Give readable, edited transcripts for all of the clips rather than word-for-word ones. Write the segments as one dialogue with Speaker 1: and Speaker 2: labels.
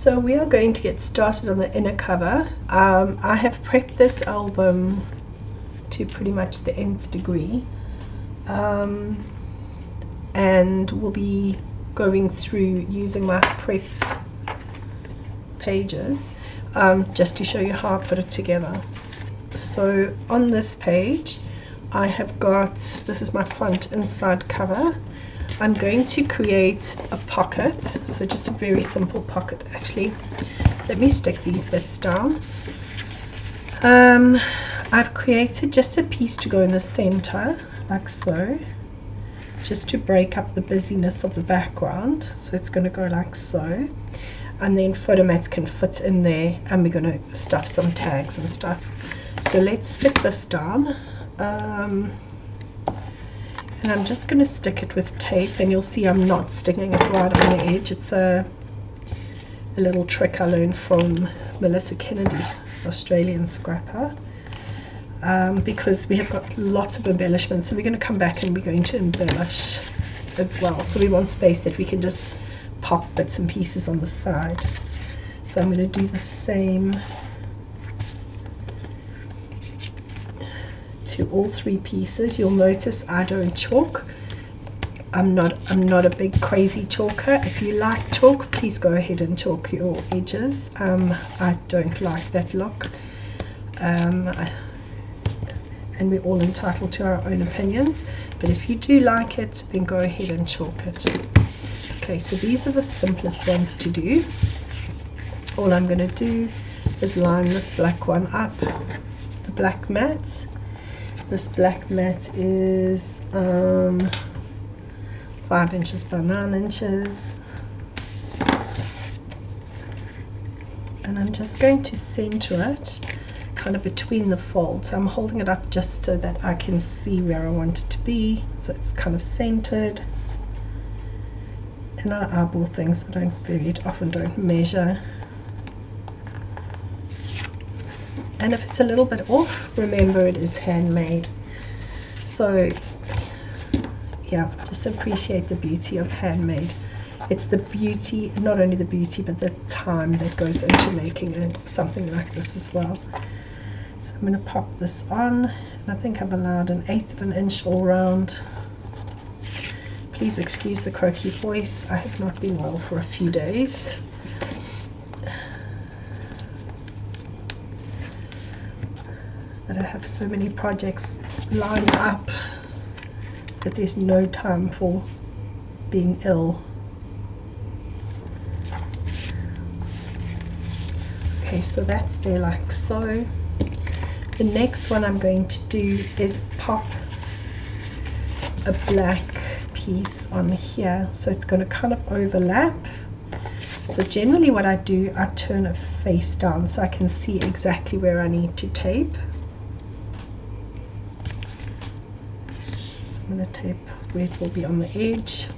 Speaker 1: So we are going to get started on the inner cover. I have prepped this album to pretty much the nth degree, and we'll be going through using my prepped pages just to show you how I put it together. So on this page I have got, this is my front inside cover. I'm going to create a pocket, so just a very simple pocket. Actually, let me stick these bits down. I've created just a piece to go in the center, like so, just to break up the busyness of the background. So it's going to go like so, and then photo mats can fit in there, and we're going to stuff some tags and stuff. So let's stick this down. And I'm just going to stick it with tape, and you'll see I'm not sticking it right on the edge. It's a little trick I learned from Melissa Kennedy, Australian scrapper, because we have got lots of embellishments, so we're going to come back and we're going to embellish as well. So we want space that we can just pop bits and pieces on the side. So I'm going to do the same to all three pieces. You'll notice I don't chalk. I'm not a big crazy chalker. If you like chalk, please go ahead and chalk your edges. I don't like that look, and we're all entitled to our own opinions, but if you do like it, then go ahead and chalk it. Okay, so these are the simplest ones to do. All I'm going to do is line this black one up, the black mat. This black mat is 5 inches by 9 inches, and I'm just going to center it kind of between the folds. I'm holding it up just so that I can see where I want it to be, so it's kind of centered. And I eyeball things. I often don't measure. And if it's a little bit off, remember it is handmade. So yeah, just appreciate the beauty of handmade. It's the beauty, not only the beauty, but the time that goes into making something like this as well. So I'm going to pop this on, and I think I've allowed 1/8 of an inch all round. Please excuse the croaky voice. I have not been well for a few days. But I have so many projects lined up that there's no time for being ill. Okay, so that's there like so. The next one I'm going to do is pop a black piece on here, so it's going to kind of overlap. So generally what I do, I turn it face down so I can see exactly where I need to tape. I'm going to tape where it will be on the edge,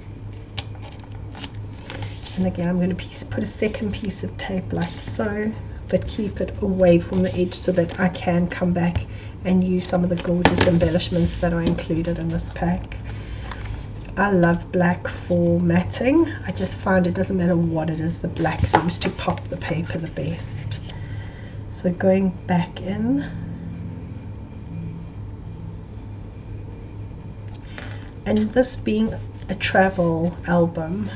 Speaker 1: and again I'm going to put a second piece of tape like so, but keep it away from the edge so that I can come back and use some of the gorgeous embellishments that are included in this pack. I love black for matting. I just find it doesn't matter what it is, the black seems to pop the paper the best. So going back in, and this being a travel album,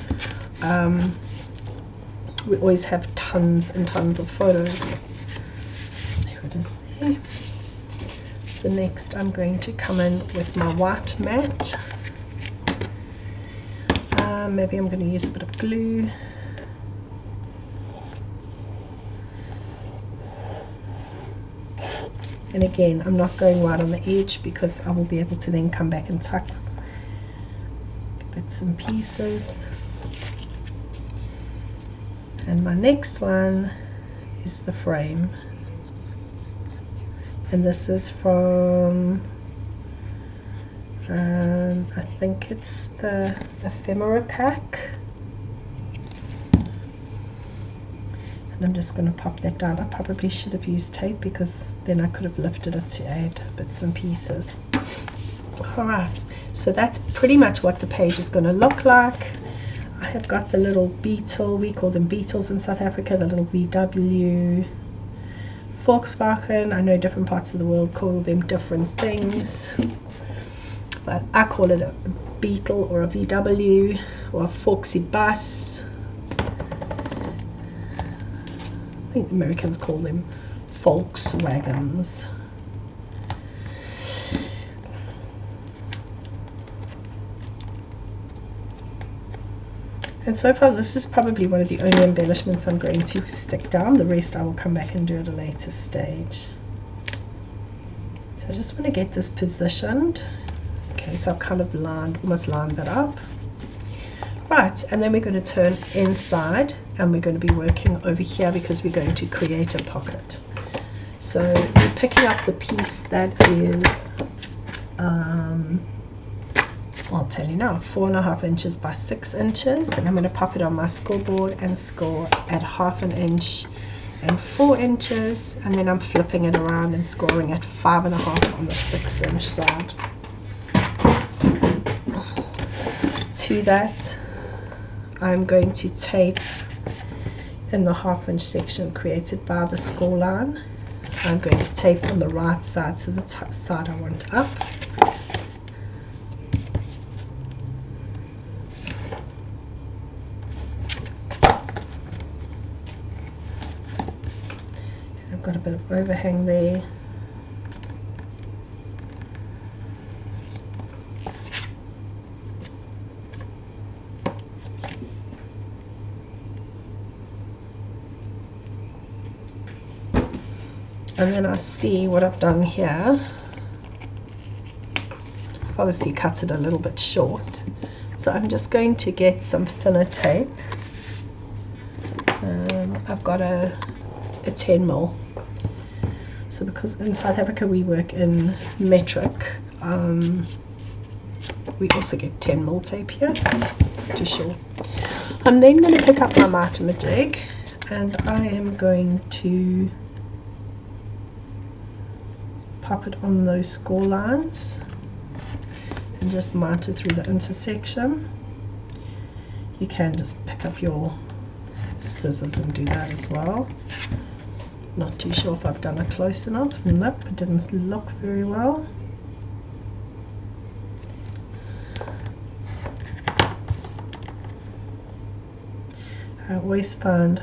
Speaker 1: we always have tons and tons of photos. There it is there. So next I'm going to come in with my white mat. Maybe I'm going to use a bit of glue. And again, I'm not going right on the edge because I will be able to then come back and tuck bits and pieces. And my next one is the frame, and this is from I think it's the ephemera pack, and I'm just going to pop that down. I probably should have used tape because then I could have lifted it to add bits and pieces. Alright, so that's pretty much what the page is going to look like. I have got the little beetle, we call them beetles in South Africa, the little VW Volkswagen. I know different parts of the world call them different things, but I call it a beetle or a VW or a Volksy bus. I think Americans call them Volkswagens. And so far this is probably one of the only embellishments I'm going to stick down. The rest I will come back and do at a later stage. So I just want to get this positioned. Okay, so I've kind of almost lined that up. Right, and then we're going to turn inside and we're going to be working over here because we're going to create a pocket. So we're picking up the piece that is, I'll tell you now, 4.5 inches by 6 inches, and I'm going to pop it on my scoreboard and score at 1/2 inch and 4 inches, and then I'm flipping it around and scoring at 5.5 on the 6 inch side. To that I'm going to tape in the 1/2 inch section created by the score line. I'm going to tape on the right side, so the side I want up. I've got a bit of overhang there. And then I see what I've done here. I've obviously cut it a little bit short, so I'm just going to get some thinner tape. I've got a 10mm. So because in South Africa we work in metric, we also get 10mm tape here, to sure. I'm then going to pick up my Mitre jig and I am going to pop it on those score lines and just miter through the intersection. You can just pick up your scissors and do that as well. Not too sure if I've done it close enough. Nope, it didn't look very well. I always find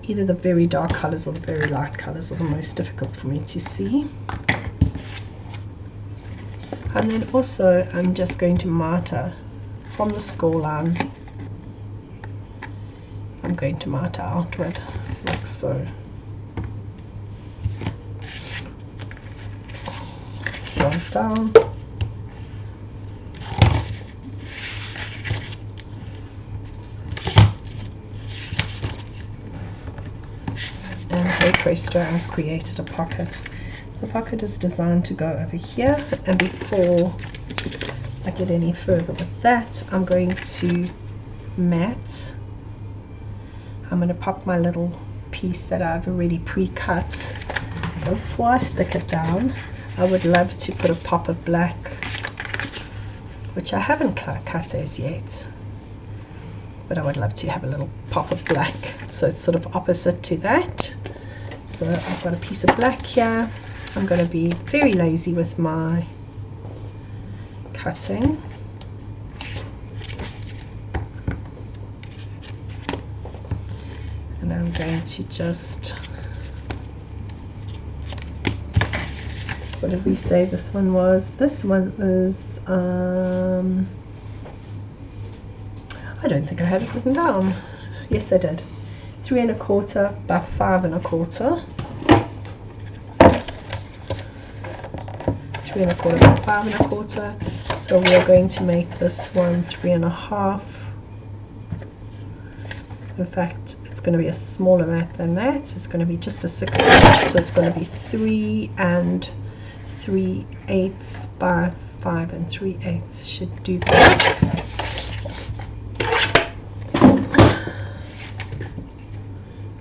Speaker 1: either the very dark colors or the very light colors are the most difficult for me to see. And then also I'm just going to miter from the score line. I'm going to miter outward like so. Right down. And hey presto, I've created a pocket. The pocket is designed to go over here, and before I get any further with that, I'm going to mat. I'm going to pop my little piece that I've already pre-cut. Before I stick it down, I would love to put a pop of black, which I haven't cut as yet, but I would love to have a little pop of black, so it's sort of opposite to that. So I've got a piece of black here. I'm going to be very lazy with my cutting. And I'm going to just, what did we say this one was? This one is, I don't think I had it written down. Yes, I did. 3 1/4 by 5 1/4. 3 1/4 by 5 1/4. So we are going to make this one 3 1/2. In fact, it's going to be a smaller mat than that. It's going to be just a 6 inch, so it's going to be 3 3/8 by 5 3/8 should do that.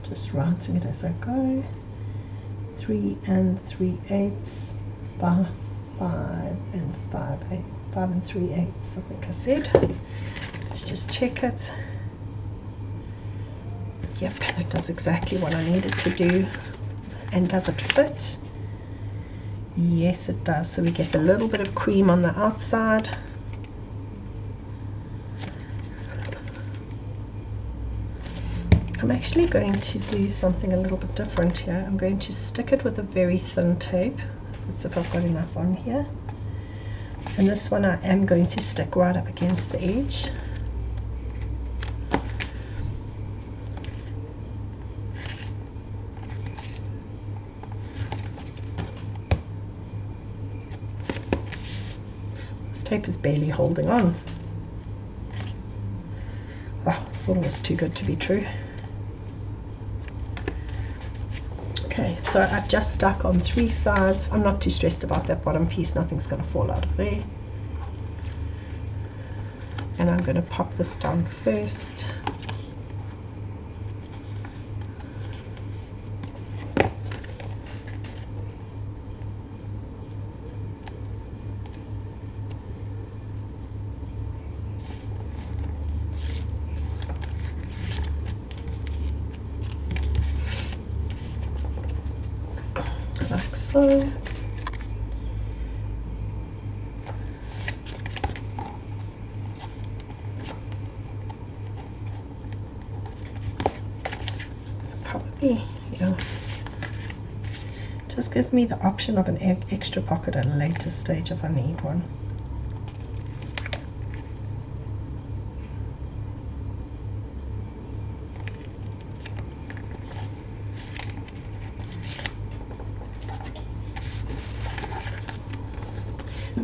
Speaker 1: Just rounding it as I go. 3 3/8 by 5 5/8. 5 3/8, I think I said. Let's just check it. Yep, it does exactly what I need it to do. And does it fit? Yes, it does. So we get a little bit of cream on the outside. I'm actually going to do something a little bit different here. I'm going to stick it with a very thin tape. Let's see if I've got enough on here. And this one I am going to stick right up against the edge. This tape is barely holding on. Oh, I thought it was too good to be true. Okay, so I've just stuck on 3 sides. I'm not too stressed about that bottom piece, nothing's going to fall out of there. And I'm going to pop this down first. Like so. Probably, yeah. Just gives me the option of an extra pocket at a later stage if I need one.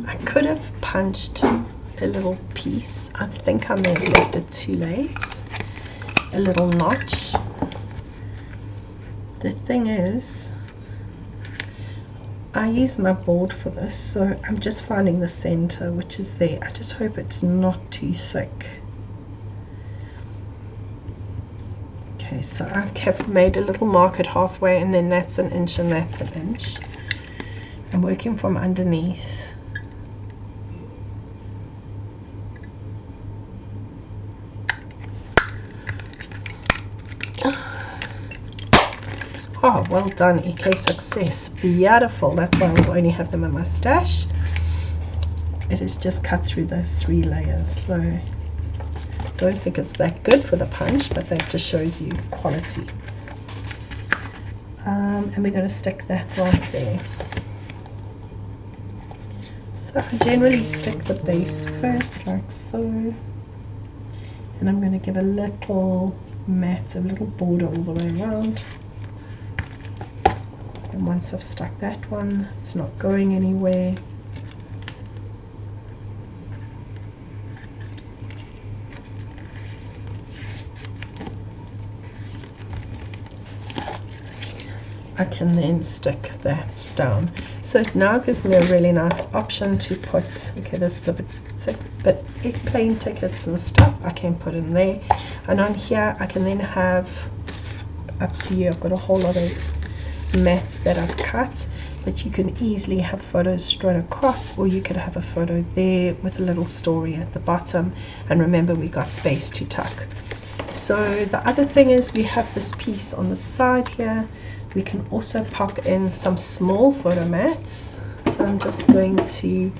Speaker 1: I could have punched a little piece. I think I may have left it too late. A little notch. The thing is, I use my board for this, so I'm just finding the center, which is there. I just hope it's not too thick. Okay, so I made a little mark at halfway, and then that's 1 inch and that's 1 inch. I'm working from underneath. Oh, well done, EK success. Beautiful. That's why I will only have them in my stash. It is just cut through those 3 layers. So I don't think it's that good for the punch, but that just shows you quality. And we're going to stick that right there. So I generally stick the base first, like so. And I'm going to give a little mat, a little border all the way around. And once I've stuck that one, it's not going anywhere. I can then stick that down. So it now gives me a really nice option to put, okay, this is a bit thick, but airplane tickets and stuff I can put in there. And on here I can then have, up to you, I've got a whole lot of mats that I've cut, but you can easily have photos strewn across, or you could have a photo there with a little story at the bottom. And remember, we got space to tuck. So the other thing is we have this piece on the side here. We can also pop in some small photo mats. So I'm just going to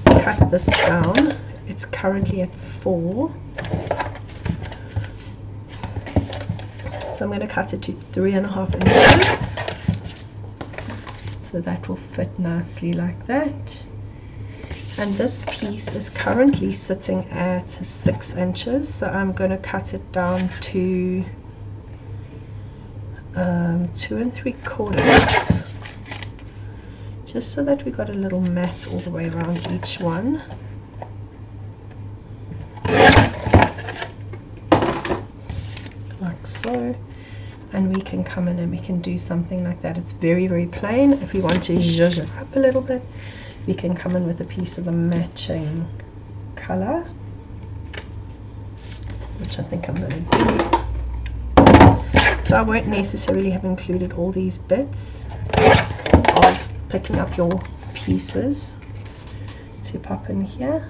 Speaker 1: cut this down. It's currently at 4. So I'm going to cut it to 3.5 inches. So that will fit nicely like that. And this piece is currently sitting at 6 inches, so I'm going to cut it down to 2 3/4, just so that we got a little mat all the way around each one. Like so. And we can come in and we can do something like that. It's very, very plain. If we want to zhuzh it up a little bit, we can come in with a piece of a matching color, which I think I'm going to do. So I won't necessarily have included all these bits of picking up your pieces to pop in here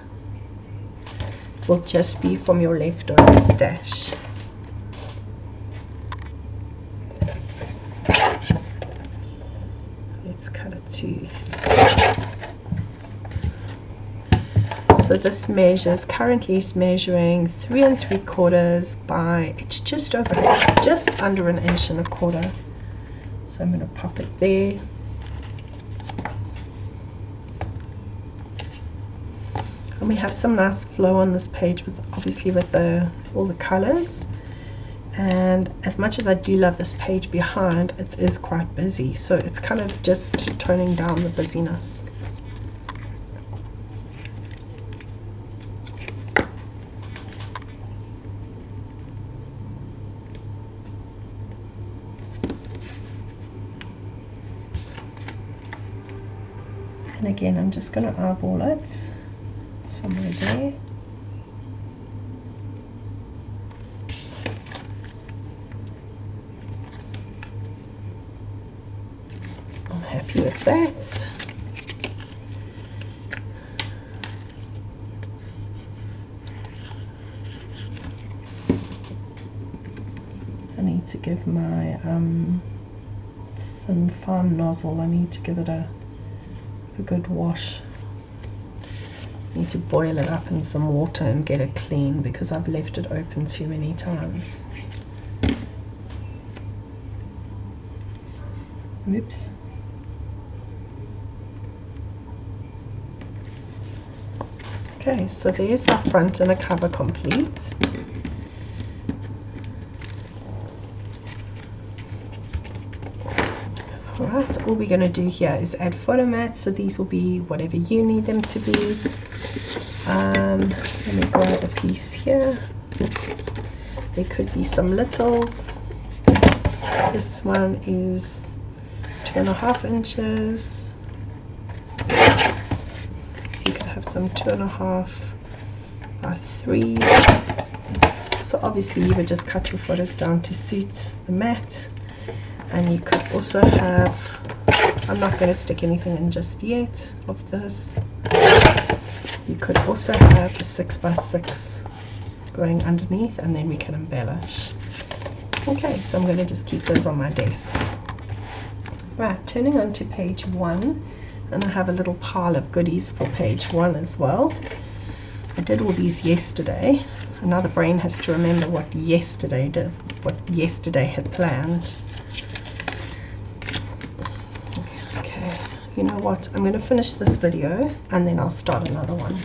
Speaker 1: will just be from your leftover stash. Let's cut a tooth. So this measures, currently is measuring 3 3/4 by, it's just under 1 1/4 inches. So I'm going to pop it there. And we have some nice flow on this page, with obviously with all the colors. And as much as I do love this page behind, it is quite busy, so it's kind of just toning down the busyness. And again, I'm just going to eyeball it somewhere there. I'm happy with that. I need to give my thin fine nozzle, I need to give it a good wash. Need to boil it up in some water and get it clean, because I've left it open too many times. Oops. Okay, so there's the front and the cover complete. Alright, all we're going to do here is add photo mats, so these will be whatever you need them to be. Let me grab a piece here. There could be some littles. This one is 2.5 inches. You could have some 2.5 by 3. So obviously you would just cut your photos down to suit the mat. And you could also have, I'm not going to stick anything in just yet of this. You could also have a 6 by 6 going underneath, and then we can embellish. Okay, so I'm going to just keep those on my desk. Right, turning on to page 1, and I have a little pile of goodies for page 1 as well. I did all these yesterday, and now the brain has to remember what yesterday had planned. Okay, you know what, I'm going to finish this video and then I'll start another one.